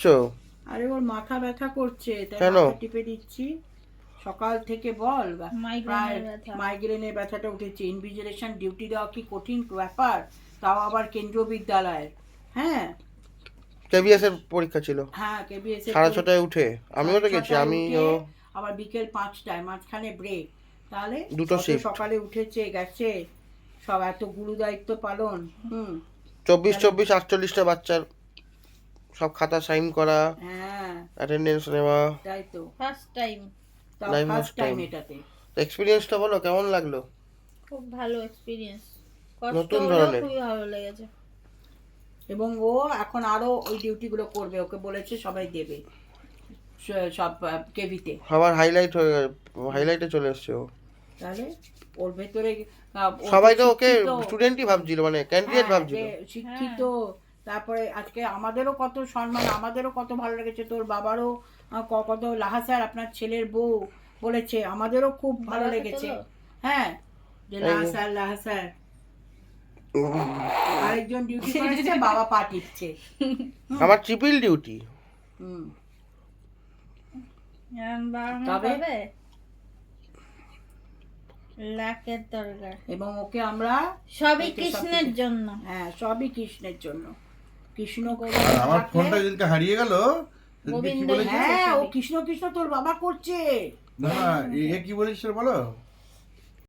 করছো? আরে ওর মাথা ব্যথা করছে, তাই কেন? মাথা টিপে দিচ্ছি সকাল থেকে। বল, প্রায় মাইগ্রেনের ব্যথাটা উঠেছে। ইনভিজিলেশন ডিউটি দেওয়া কি কঠিন ব্যাপার, তাও আবার কেন্দ্রীয় বিদ্যালয়ের। হ্যাঁ কেবিএস এর পরীক্ষা ছিল, হ্যাঁ, কেবিএস 6:30 উঠে আমিও তো গেছি। আমিও আবার বিকেল 5টায় মাঝখানে ব্রেক, তাহলে দুটো কত শিফট, সকালে উঠেছে গেছে, সব এত গুরু দায়িত্ব পালন। 24-48টা বাচ্চার সব খাতা সাইন করা, হ্যাঁ অ্যাটেন্ডেন্স নেওয়া। তাই তো, ফার্স্ট টাইম। তাও Life first must time time. এটাতে। এক্সপিরিয়েন্সটা বলো কেমন লাগলো? খুব ভালো এক্সপিরিয়েন্স, নতুন কষ্ট হলেও ধরনের। খুবই ভালো লেগেছে। এবং ও এখন আরো ওই ডিউটিগুলো করবে, ওকে বলেছে সবাই দেবে সব কেভিতে। আবার হাইলাইটে চলে এসছে ও। তাহলে ওর ভেতরে ও সবাই তো ওকে শিক্ষিত, স্টুডেন্টই ভাবছিল, মানে ক্যান্ডিডেট হ্যাঁ, ভাবছিল। যে শিক্ষিত। তারপরে আজকে আমাদেরও কত সম্মান, আমাদেরও কত ভালো লেগেছে। তোর বাবারও কত, লাহা স্যার আপনার ছেলের বউ বলেছে, আমাদেরও খুব ভালো বাবাকে লেগেছে। তোলো? হ্যাঁ, যে লাহা স্যার আরেকজন ডিউটি করেছে, বাবা পা টিপছে। আমার ট্রিপল ডিউটি। হুম, তবে তবে লাখের দরকার, এবং ওকে আমরা সবই একে কৃষ্ণের সবকিছু- জন্য। হ্যাঁ, সবই কৃষ্ণের জন্য। কৃষ্ণ আর আমার ফোনটা যেদিনকে হারিয়ে গেল, সেদিনকে কি গোবিন্দ, বলেছে? হ্যাঁ, ও কৃষ্ণ কৃষ্ণ তোর বাবা করছে। না না, এ কি বলেছে বলো?